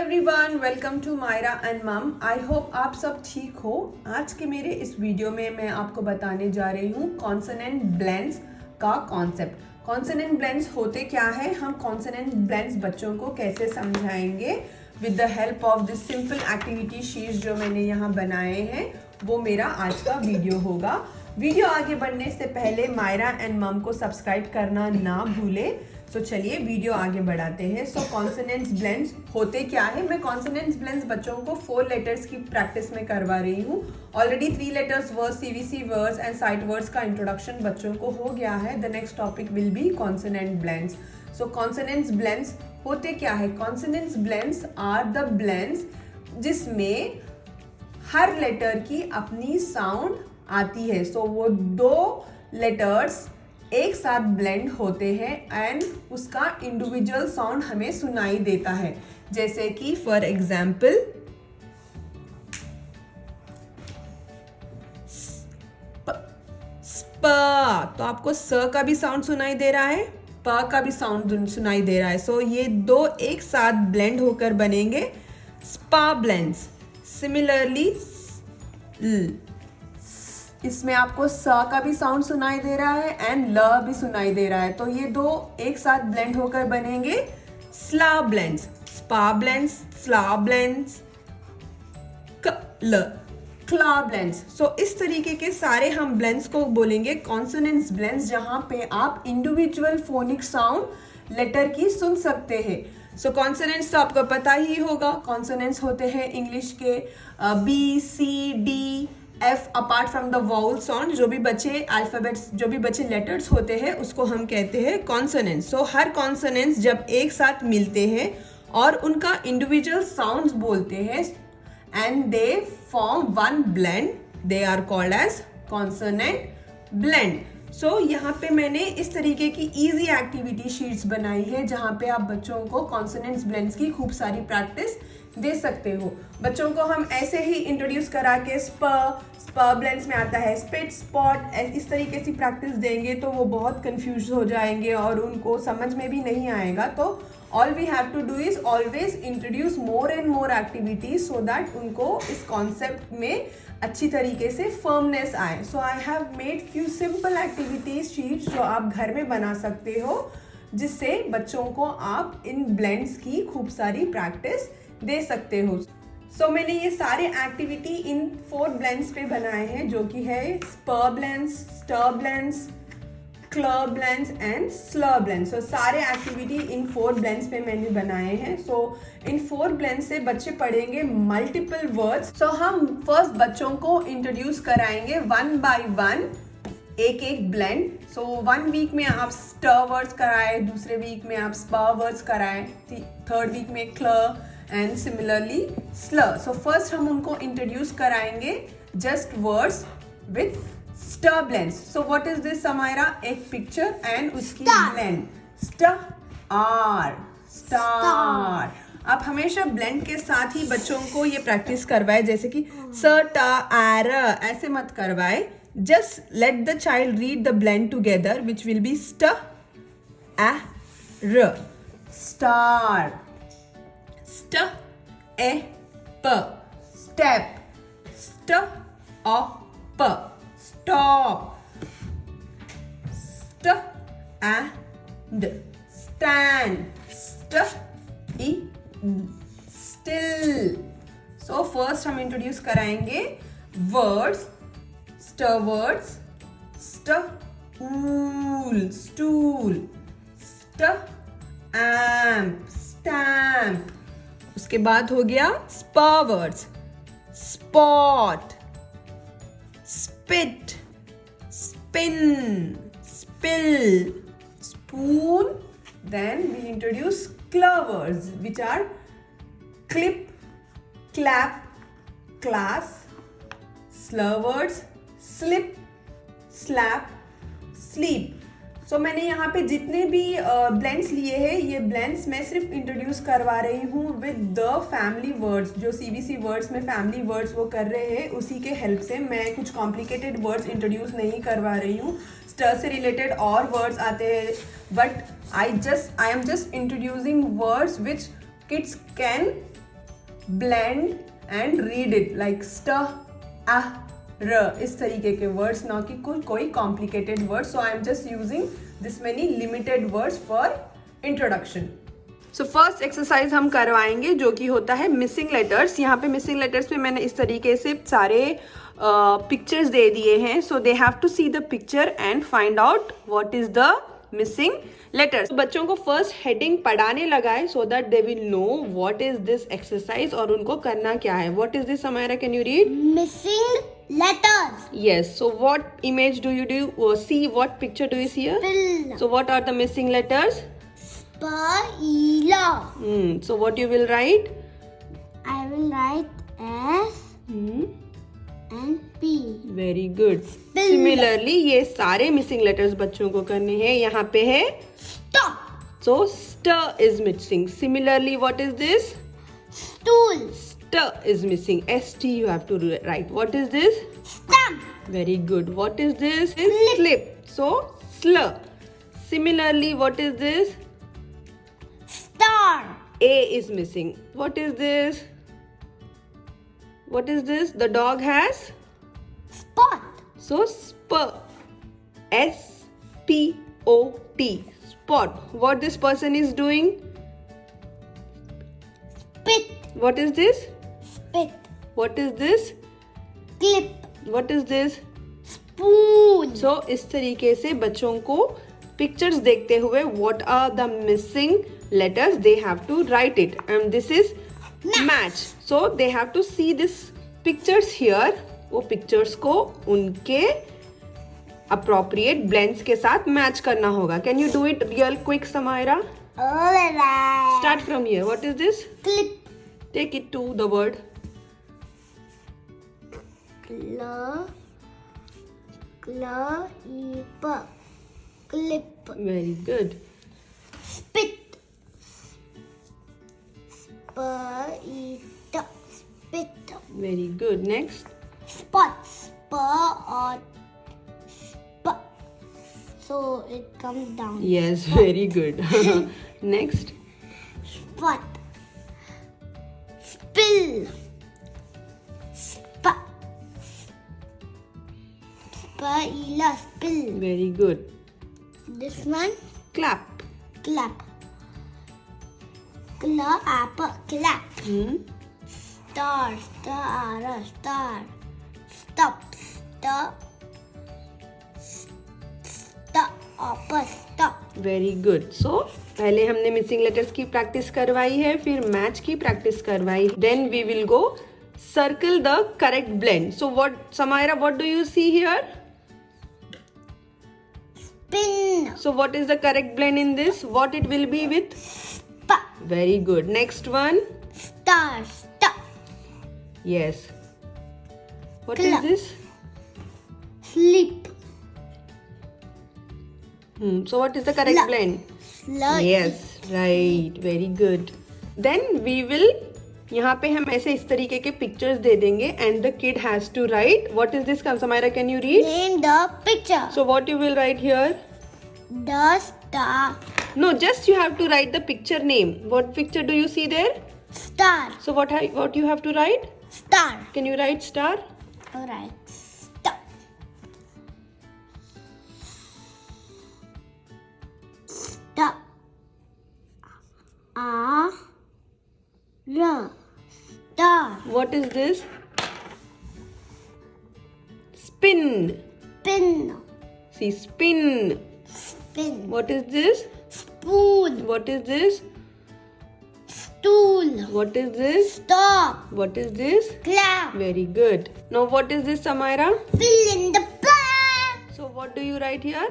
Everyone, welcome to Myra and mum. I hope आप सब ठीक हो। आज के मेरे इस वीडियो में मैं आपको बताने जा रही हूँ कॉन्सोनेंट ब्लेंड्स का कॉन्सेप्ट। कॉन्सोनेंट ब्लेंड्स होते क्या है, हम कॉन्सोनेंट ब्लेंड्स बच्चों को कैसे समझाएंगे with the help of this simple activity sheets जो मैंने यहाँ बनाए हैं, वो मेरा आज का वीडियो होगा। वीडियो आगे बढ़ने से पहले मायरा एंड मम को सब्सक्राइब करना ना भूले। तो चलिए वीडियो आगे बढ़ाते हैं। सो कॉन्सोनेंट्स ब्लेंड्स होते क्या है, मैं कॉन्सोनेंट्स ब्लेंड्स बच्चों को 4 लेटर्स की प्रैक्टिस में करवा रही हूँ। Already 3 letters words, CVC words and sight words का इंट्रोडक्शन बच्चों को हो गया है। The next topic will be consonant blends. So consonants blends होते क्या है, consonants blends are the blends जिसमें हर लेटर की अपनी साउंड आती है। सो वो 2 लेटर्स एक साथ ब्लेंड होते हैं एंड उसका इंडिविजुअल साउंड हमें सुनाई देता है। जैसे कि फॉर एग्जाम्पल स्प, तो आपको स का भी साउंड सुनाई दे रहा है, प का भी साउंड सुनाई दे रहा है। सो ये 2 एक साथ ब्लेंड होकर बनेंगे स्पा ब्लेंड्स। सिमिलरली इसमें आपको स का भी साउंड सुनाई दे रहा है एंड ल भी सुनाई दे रहा है। तो ये 2 एक साथ ब्लेंड होकर बनेंगे स्ला ब्लेंड्स। स्पा ब्लेंड्स, स्ला ब्लेंड्स, क्ला ब्लेंड्स। सो इस तरीके के सारे हम ब्लेंड्स को बोलेंगे कॉन्सोनेंट्स ब्लेंड्स, जहां पे आप इंडिविजुअल फोनिक साउंड लेटर की सुन सकते हैं। सो कॉन्सोनेंट्स तो आपको पता ही होगा। कॉन्सोनेंट्स होते हैं इंग्लिश के B, C, D, F apart from the vowel sound. जो भी बचे अल्फाबेट्स, जो भी बचे लेटर्स होते हैं उसको हम कहते हैं कॉन्सोनेंट्स। सो हर कॉन्सोनेंट्स जब एक साथ मिलते हैं और उनका इंडिविजुअल साउंड्स बोलते हैं and they form one blend, they are called as consonant blend. So यहाँ पे मैंने इस तरीके की इजी एक्टिविटी शीट्स बनाई है जहाँ पे आप बच्चों को कॉन्सोनेंट्स ब्लेंड्स की खूब सारी प्रैक्टिस दे सकते हो। बच्चों को हम ऐसे ही इंट्रोड्यूस करा के स्प ब्लेंड्स में आता है स्पिट, स्पॉट, इस तरीके से प्रैक्टिस देंगे तो वो बहुत कंफ्यूज हो जाएंगे और उनको समझ में भी नहीं आएगा। तो all we have to do is always introduce more and more activities so that उनको इस कॉन्सेप्ट में अच्छी तरीके से फर्मनेस आए। So I have made few simple activities sheets जो आप घर में बना सकते हो, जिससे बच्चों को आप इन ब्लेंड्स की खूब सारी प्रैक्टिस दे सकते हो। सो मैंने ये सारे एक्टिविटी इन 4 ब्लेंड्स पे बनाए हैं, जो कि है sp blends, st blends, cl blends and sl blends. So सारे एक्टिविटी इन 4 ब्लेंड्स पे मैंने बनाए हैं। सो इन 4 ब्लेंड्स से बच्चे पढ़ेंगे मल्टीपल वर्ड्स। सो हम फर्स्ट बच्चों को इंट्रोड्यूस कराएंगे 1 बाय 1 एक ब्लेंड। सो 1 वीक में आप स्टर वर्ड्स कराए, दूसरे वीक में आप स्पर वर्ड्स कराए, थर्ड वीक में clur and similarly slur. So first हम उनको इंट्रोड्यूस कराएंगे just words with stir blends. So what is this Samaira, एक पिक्चर एंड उसकी ब्लेंड स्टर आर स्टार। आप हमेशा ब्लेंड के साथ ही बच्चों को ये प्रैक्टिस करवाए, जैसे कि स टा आर, ऐसे मत करवाए। Just let the child read the blend together which will be stir R, star, st a p, step, st a p, stop, st and, stand, st e still. So first हम introduce कराएंगे words, st words, stool, stool, st amp, stamp। उसके बाद हो गया sp words, spot, spit, spin, spill, spoon. Then we introduce cl words which are clip, clap, class, sl words, slip, slap, sleep. So मैंने यहाँ पे जितने भी blends लिए हैं, ये ब्लेंड्स मैं सिर्फ इंट्रोड्यूस करवा रही हूँ विद द फैमिली वर्ड्स। जो सीबीसी वर्ड्स में फैमिली वर्ड्स वो कर रहे हैं, उसी के हेल्प से मैं कुछ कॉम्प्लिकेटेड वर्ड्स इंट्रोड्यूस नहीं करवा रही हूँ। स्टर से रिलेटेड और वर्ड्स आते हैं, but I am just introducing words which kids can blend and read it like st, a, r, इस तरीके के words, ना कि कोई complicated words. So I am just using this many limited words for introduction. So first exercise हम करवाएंगे जो कि होता है missing letters. यहाँ पे missing letters पे मैंने इस तरीके से सारे pictures दे दिए हैं. So they have to see the picture and find out what is the missing letters. बच्चों को first heading पढ़ाने लगाए so that they will know what is this exercise और उनको करना क्या है. What is this, Amira? Can you read? Missing letters. Yes. So what image do you see? What picture do you see here? Pill. So what are the missing letters? Spila. So what you will write? I will write S and P. Very good. Spill. Similarly, ये सारे missing letters बच्चों को करने हैं. यहाँ पे है Stop. so st is missing. Similarly, what is this? Stool. St is missing. St you have to write. What is this? Stamp. Very good. What is this? Slip. Slip. So sl. Similarly, what is this? Star. A is missing. What is this? What is this? The dog has Spot. so sp. S-P-O-T. Spot. What this person is doing? Spit. What is this? Spit. What is this? Clip. What is this? Spoon. So इस तरीके से बच्चों को pictures देखते हुए what are the missing letters they have to write it, and this is match. So they have to see this pictures here. वो pictures को उनके appropriate blends के साथ match करना होगा. Can you do it real quick, Samaira? Alright. Start from here. What is this? Clip. Take it to the word. Clip. Very good. Spit. Spit. Very good. Next. Spot. Spot. Spot. So it comes down. Yes, very good. Next. Spot. Spill. Spot. Spila. Spill. Very good. This one. Clap. Clap. Clap. Clap. Star. Star. Star. Stop. Stop. Stop. Stop. Very good. So पहले हमने missing letters की practice करवाई है, फिर match की practice करवाई. Then we will go circle the correct blend. So what, Samaira, what do you see here? Pin. So what is the correct blend in this? What it will be with? Pa. Very good. Next one. Star. Star. Yes. What Clap. is this? Sleep. So what is the correct Slug. blend? Slug. Yes, right. Very good. Then we will, यहाँ पे हम ऐसे इस तरीके के pictures दे देंगे and the kid has to write. What is this, Samaira? Can you read? Name the picture. So what you will write here? The star. No, just you have to write the picture name. What picture do you see there? Star. So what you have to write? Star. Can you write star? Alright. Star. Star. R. Star. What is this? Spin. Pin. See, spin. Spin. What is this? Spoon. What is this? Stool. What is this? Stop. What is this? Clap. Very good. Now what is this, Samaira? Fill in the blank. So what do you write here?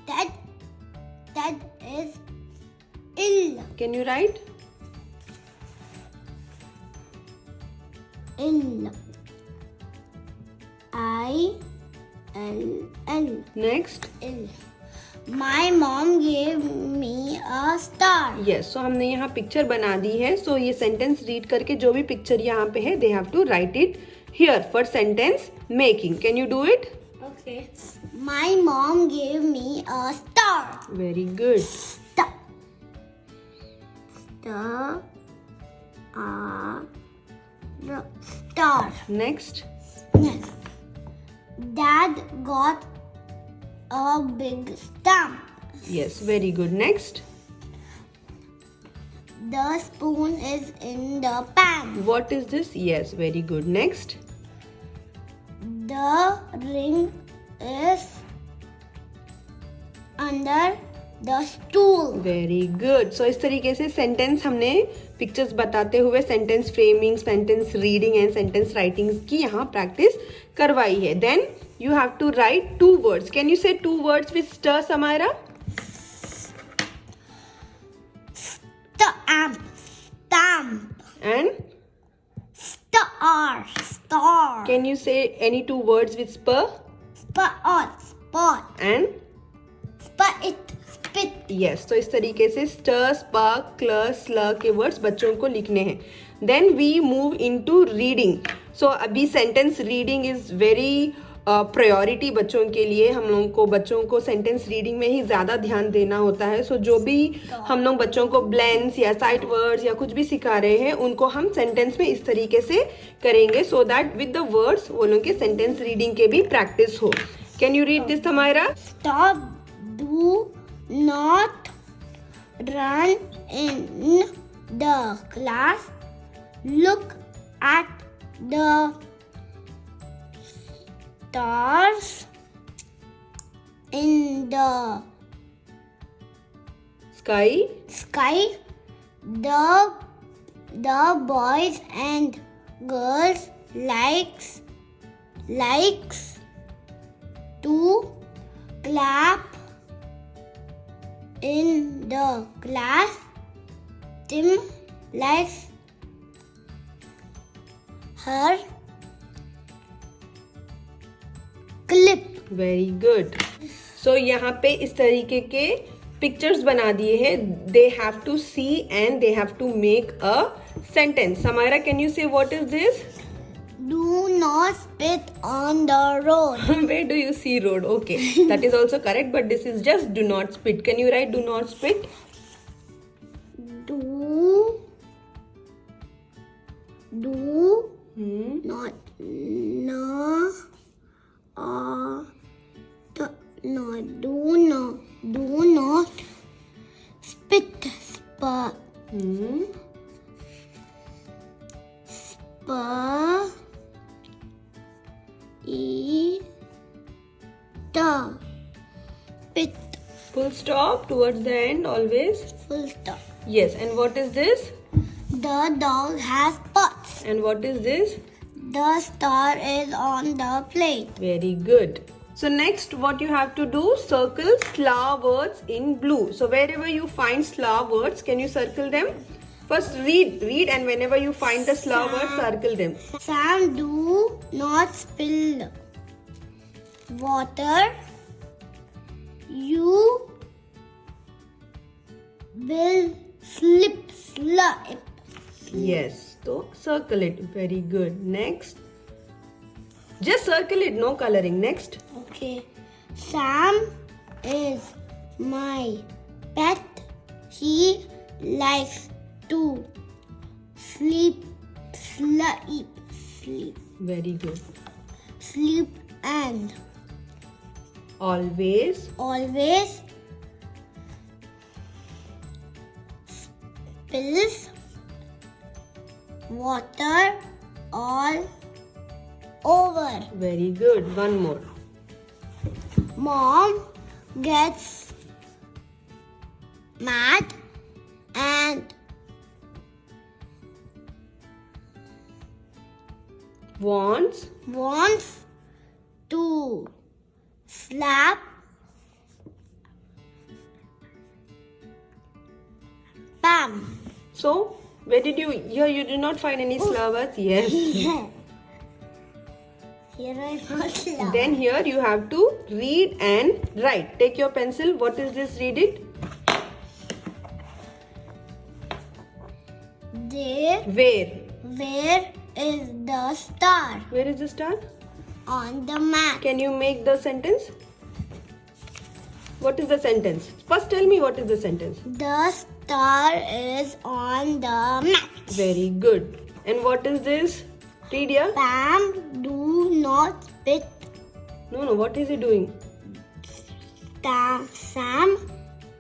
That is ill. Can you write? Ill. I-L-L. Next. Ill. My mom gave me a star. Yes. So हमने यहाँ picture बना दी है. So ये sentence read करके जो भी picture यहाँ पे है, they have to write it here for sentence making. Can you do it? Okay. My mom gave me a star. Very good. Star. Star. the star. Next. Next, Dad got a big stamp. Yes, very good. Next. The spoon is in the pan. What is this? Yes, very good. Next. The ring is under the stool. Very good. So इस तरीके से sentence हमने pictures बताते हुए sentence framing, sentence reading and sentence writing की यहाँ practice करवाई है. Then you have to write 2 words. Can you say 2 words with stir, Samaira? Stamp. Stamp. And Star. Star. can you say any 2 words with spur? Spot. Spot. And Spit. Spit. yes. तो इस तरीके से stir, spark, clur, slur के words बच्चों को लिखने हैं. Then we move into reading. So अभी sentence reading is very priority बच्चों के लिए. हम लोगों को बच्चों को सेंटेंस रीडिंग में ही ज़्यादा ध्यान देना होता है. सो जो भी हम लोग बच्चों को ब्लेंड्स या साइट वर्ड्स या कुछ भी सिखा रहे हैं उनको हम सेंटेंस में इस तरीके से करेंगे so that with the words वो लोग के सेंटेंस रीडिंग के भी प्रैक्टिस हो. Can you read this, Samaira? Stop. Do not run in the class. Look at the stars in the Sky. sky. The boys and girls likes to clap in the class. Tim likes her clip. Very good. So यहाँ पे इस तरीके के pictures बना दिए हैं. They have to see and they have to make a sentence. Samaira, can you say what is this? Do not spit on the road. Where do you see road? Okay, that is also correct, but this is just do not spit. Can you write do not spit? Do not do not spit. Spit. Full stop towards the end always. Full stop. Yes, and what is this? The dog has spots. And what is this? The star is on the plate. Very good. So next what you have to do, circle slur words in blue. So wherever you find slur words, can you circle them? First read and whenever you find the slur words, circle them. Sam, do not spill water. You will slip. Yes, so circle it. Very good. Next. Just circle it, no coloring. Next. Okay. Sam is my pet. He likes to sleep. Very good. Sleep and Always spills water all over. very good. One more. Mom gets mad and Wants to slap Pam. So where did you here you did not find any slur words? Yes. Here I got slap. Then here you have to read and write. Take your pencil. What is this? Read it. There. Where is the star? Where is the star? On the map. Can you make the sentence? What is the sentence? First tell me what is the sentence. The star is on the map. Very good. And what is this? Read here. Pam, do not spit. No, what is he doing? Sam,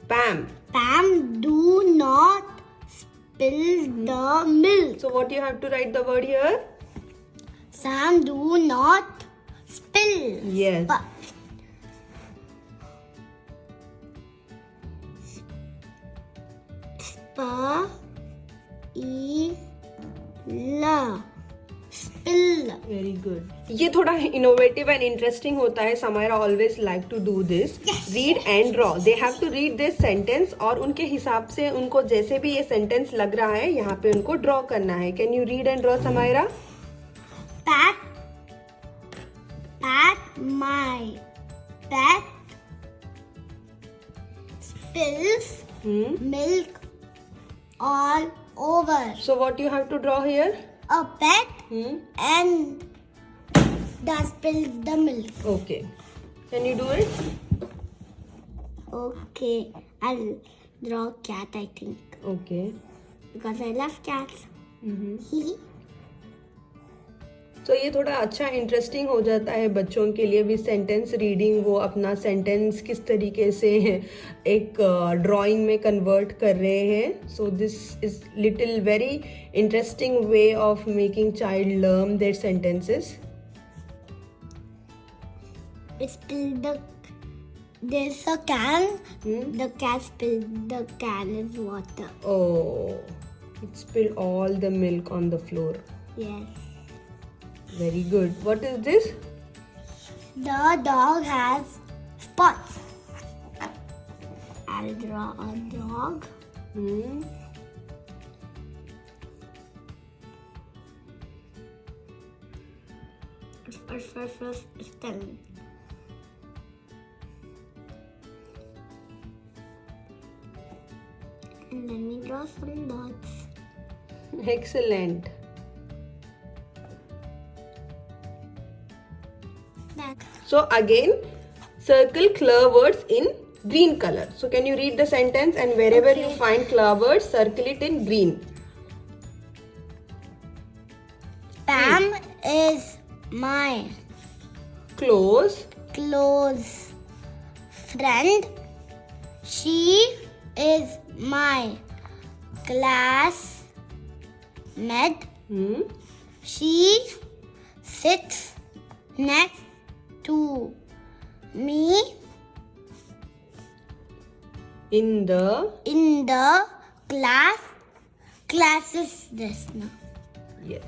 Pam. Pam, do not spill the milk. So what you have to write the word here? Sam, do not spill. Yes. Spill. Very good. ये थोड़ा innovative and interesting होता है. Samaira always like to do this. Read and draw. They have to read this sentence और उनके हिसाब से उनको जैसे भी ये सेंटेंस लग रहा है यहाँ पे उनको ड्रॉ करना है. Can you read and draw Samaira? Pat my pet spills milk all over. So what you have to draw here? A pet and that spills the milk. Okay. Can you do it? Okay, I'll draw cat, I think, Okay. because I love cats. तो ये थोड़ा अच्छा interesting हो जाता है बच्चों के लिए भी. सेंटेंस रीडिंग, वो अपना सेंटेंस किस तरीके से एक ड्राइंग में कन्वर्ट कर रहे हैं. So this is little very interesting way of making child learn their sentences. It spilled the. There's a can. The cat spilled the can with water. Oh, it spilled all the milk on the floor. Yes. Very good. What is this? The dog has spots. I'll draw a dog. First, stand. And let me draw some dots. Excellent. Back. So again, circle clear words in green color. So can you read the sentence, and wherever you find clear words, circle it in green. Pam is my Close. friend. She is my classmate. She sits next to me In the. class. Class is this now. Yes.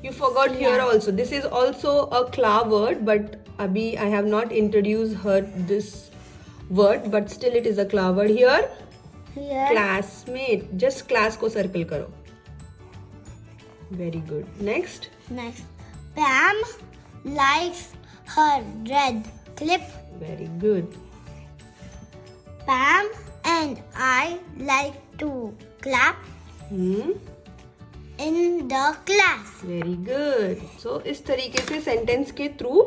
You forgot here also. This is also a claw word, but abhi I have not introduced her this word, but still it is a claw word here. Here. Classmate. Just class ko circle karo. Very good. Next. Pam likes her red clip. Very good. Pam and I like to clap in the class. Very good. So इस तरीके से sentence के through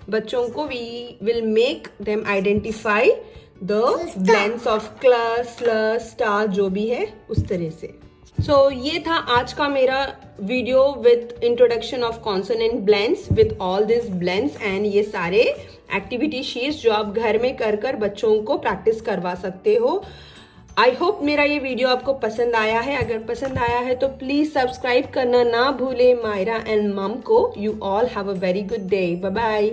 बच्चों को we will make them identify the blends of class, slur, star जो भी है उस तरह से. So ये था आज का मेरा video with introduction of consonant blends with all these blends and ये सारे एक्टिविटी शीट्स जो आप घर में कर बच्चों को प्रैक्टिस करवा सकते हो. आई होप मेरा ये वीडियो आपको पसंद आया है. अगर पसंद आया है तो प्लीज सब्सक्राइब करना ना भूले मायरा एंड मम को. You all have a very good day. Bye bye.